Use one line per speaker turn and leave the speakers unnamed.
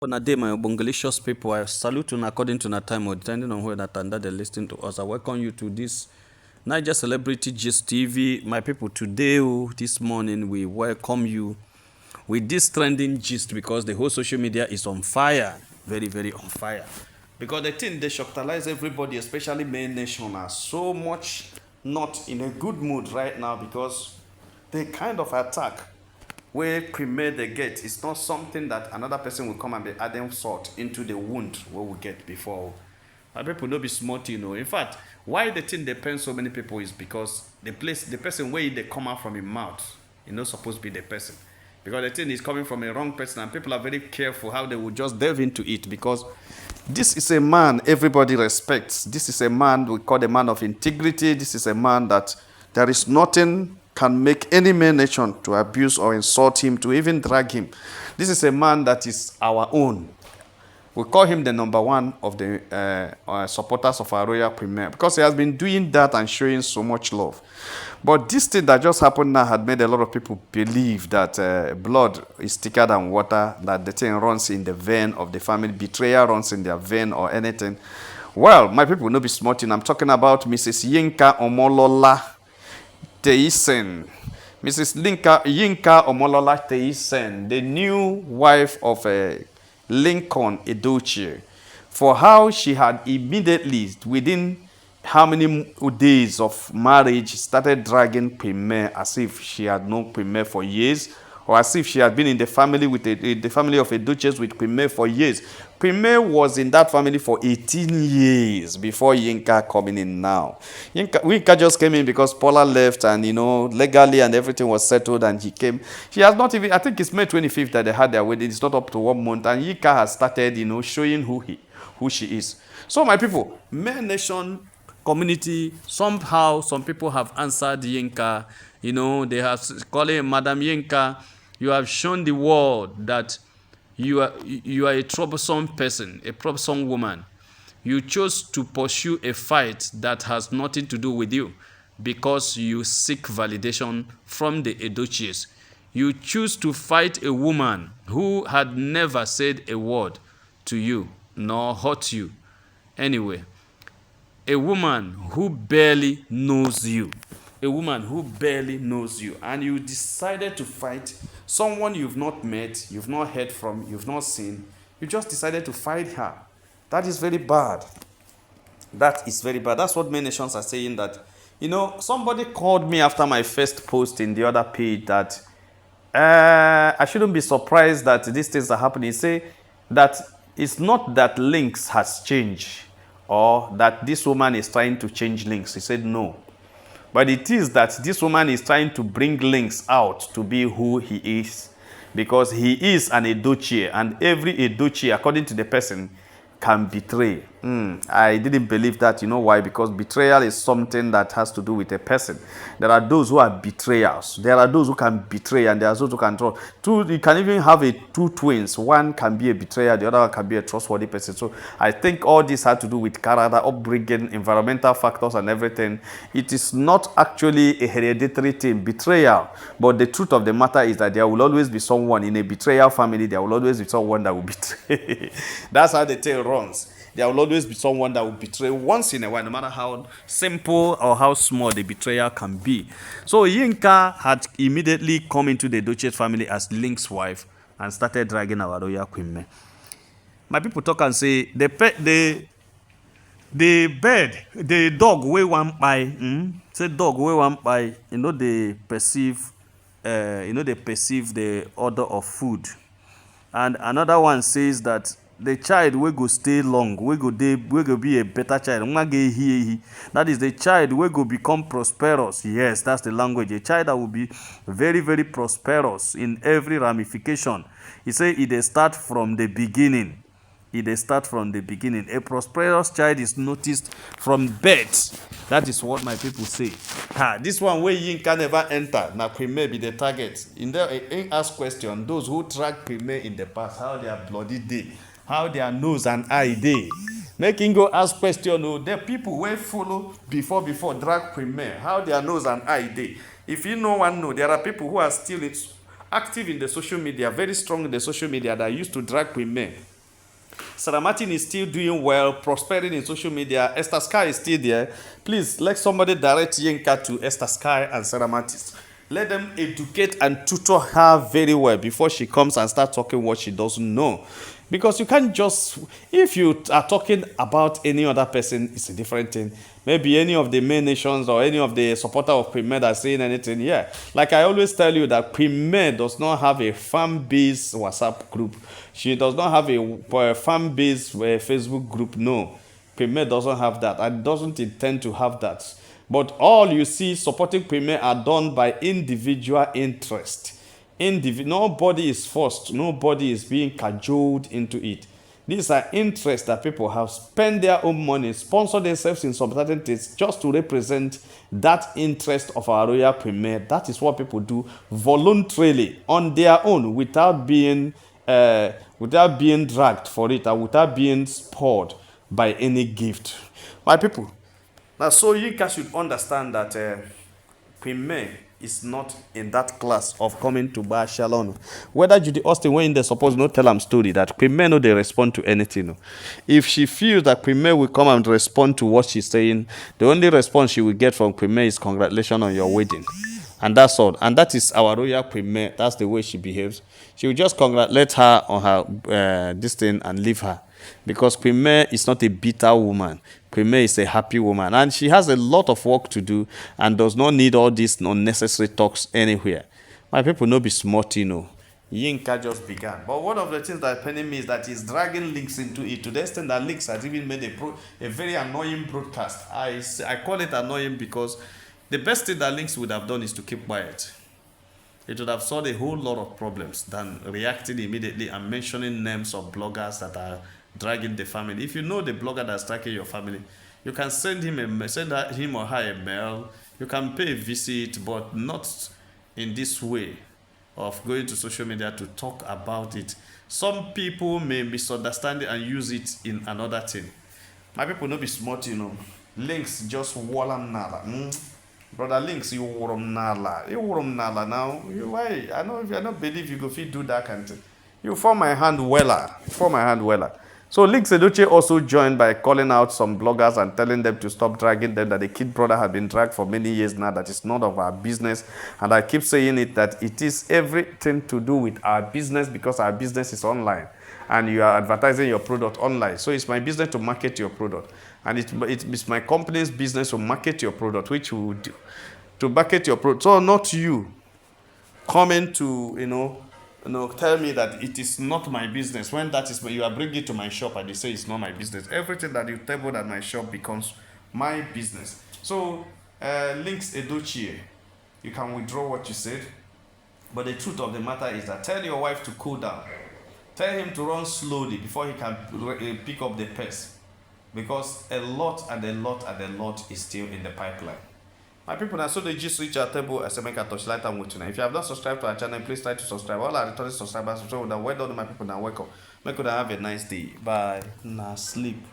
On a day, my Bongalicious people, I salute you according to the time or depending on where that and that they listen to us. I welcome you to this Niger Celebrity Gist TV. My people, today, this morning, we welcome you with this trending gist because the whole social media is on fire. Very, very on fire. Because the thing they shocktalize everybody, especially Maynation, are so much not in a good mood right now because they kind of attack where cremate they get is not something that another person will come and be adding salt into the wound where we get before. And people don't be smart, you know. In fact, why the thing depends so many people is because the person where they come out from his mouth, you know, supposed to be the person. Because the thing is coming from a wrong person, and people are very careful how they will just delve into it. Because this is a man everybody respects. This is a man we call a man of integrity. This is a man that there is nothing can make any man nation to abuse or insult him, to even drag him. This is a man that is our own. We call him the number one of the supporters of our royal premier because he has been doing that and showing so much love. But this thing that just happened now had made a lot of people believe that blood is thicker than water, that the thing runs in the vein of the family, betrayal runs in their vein or anything. Well, my people will not be smarting. I'm talking about Mrs. Yinka Omolola Teisen. Mrs. Yinka Omolola Teisen, the new wife of Lincoln Edochie, for how she had immediately, within how many days of marriage, started dragging Pime as if she had known Pime for years, or as if she had been in the family with the family of Edochies with Pime for years. Pime was in that family for 18 years before Yinka coming in now. Yinka just came in because Paula left and, you know, legally and everything was settled and he came. She has not even, I think it's May 25th that they had their wedding. It's not up to 1 month. And Yinka has started, you know, showing who she is. So my people, Maynation community, somehow some people have answered Yinka. You know, they have calling Madam Yinka, you have shown the world that you are a troublesome person, a troublesome woman. You chose to pursue a fight that has nothing to do with you because you seek validation from the Edochies. You choose to fight a woman who had never said a word to you nor hurt you. Anyway, a woman who barely knows you, a woman who barely knows you, and you decided to fight someone you've not met, you've not heard from, you've not seen, you just decided to fight her. That is very bad. That is very bad. That's what many nations are saying. That, you know, somebody called me after my first post in the other page that I shouldn't be surprised that these things are happening. Say that it's not that Lince has changed or that this woman is trying to change Lince. He said no. But it is that this woman is trying to bring Lince out to be who he is. Because he is an Edochie, and every Edochie, according to the person, can betray. I didn't believe that. You know why? Because betrayal is something that has to do with a person. There are those who are betrayers. There are those who can betray, and there are those who can trust. You can even have two twins. One can be a betrayer, the other one can be a trustworthy person. So I think all this had to do with character, upbringing, environmental factors, and everything. It is not actually a hereditary thing, betrayal. But the truth of the matter is that there will always be someone in a betrayal family. There will always be someone that will betray. That's how the tale runs. There will always be someone that will betray once in a while, no matter how simple or how small the betrayal can be. So Yinka had immediately come into the Edochie family as Lince's wife and started dragging our royal queen. My people talk and say the dog wey wan kpai, say dog wey wan kpai, they perceive the order of food. And another one says that the child will go stay long, will go be a better child. That is the child will go become prosperous. Yes, that's the language. A child that will be very, very prosperous in every ramification. He said it start from the beginning. It start from the beginning. A prosperous child is noticed from birth. That is what my people say. This one where Yinka never enter. Now Pime be the target. In there, ask question. Those who track Pime in the past, how their bloody day, how their nose and eye day. Make him go ask question. Oh, the people will follow before drag Pime. How their nose and eye day. If you no one know, there are people who are still active in the social media, very strong in the social media that used to drag Pime. Sarah Martin is still doing well, prospering in social media. Esther Sky is still there. Please let somebody direct Yinka to Esther Sky and Sarah Martin. Let them educate and tutor her very well before she comes and start talking what she doesn't know. Because you can't just, if you are talking about any other person, it's a different thing. Maybe any of the Maynations or any of the supporter of Pime are saying anything, yeah. Like I always tell you that Pime does not have a fan-based WhatsApp group. She does not have a fan-based Facebook group, no. Pime doesn't have that and doesn't intend to have that. But all you see supporting Pime are done by individual interest. Nobody is forced, nobody is being cajoled into it. These are interests that people have spent their own money, sponsor themselves in some certain things just to represent that interest of our royal premier. That is what people do voluntarily on their own without being dragged for it and without being spoiled by any gift. My people, now so Yinka should understand that Pime is not in that class of coming to Bar Shalom. Whether Judy Austin when they suppose not tell them story that Pime no they respond to anything. If she feels that Pime will come and respond to what she's saying, the only response she will get from Pime is congratulations on your wedding. And that's all. And that is our royal Pime. That's the way she behaves. She will just congratulate her on her this thing and leave her. Because Pime is not a bitter woman. Pime is a happy woman. And she has a lot of work to do and does not need all these unnecessary talks anywhere. My people no be smart, Yinka just began. But one of the things that penning me is that he's dragging Lince into it to the extent that Lince has even made a very annoying broadcast. I call it annoying because the best thing that Lince would have done is to keep quiet. It would have solved a whole lot of problems than reacting immediately and mentioning names of bloggers that are dragging the family. If you know the blogger that's dragging your family, you can send him or her a mail. You can pay a visit, but not in this way of going to social media to talk about it. Some people may misunderstand it and use it in another thing. My people no be smart, Lince just wallam nada. Brother Lince, you warm nala. You warm nala now. Why? I know if you don't believe you go fit do that kind of thing. You form my hand weller. Form my hand weller. So Lince Edochie also joined by calling out some bloggers and telling them to stop dragging them, that the kid brother had been dragged for many years now, that it's none of our business. And I keep saying it, that it is everything to do with our business because our business is online. And you are advertising your product online. So it's my business to market your product. And it's my company's business to market your product, which we will do. To market your product. So not you coming to, tell me that it is not my business. When that is, you are bringing it to my shop and they say it's not my business. Everything that you table at my shop becomes my business. So, Lince Edochie, you can withdraw what you said. But the truth of the matter is that tell your wife to cool down. Tell him to run slowly before he can pick up the pace. Because a lot is still in the pipeline. My people, so they just reach our table as a make a touchlight and with tonight. If you have not subscribed to our channel, please try to subscribe. All our returning subscribers, so that well done, my people, now welcome. Make sure have a nice day. Bye. Now sleep.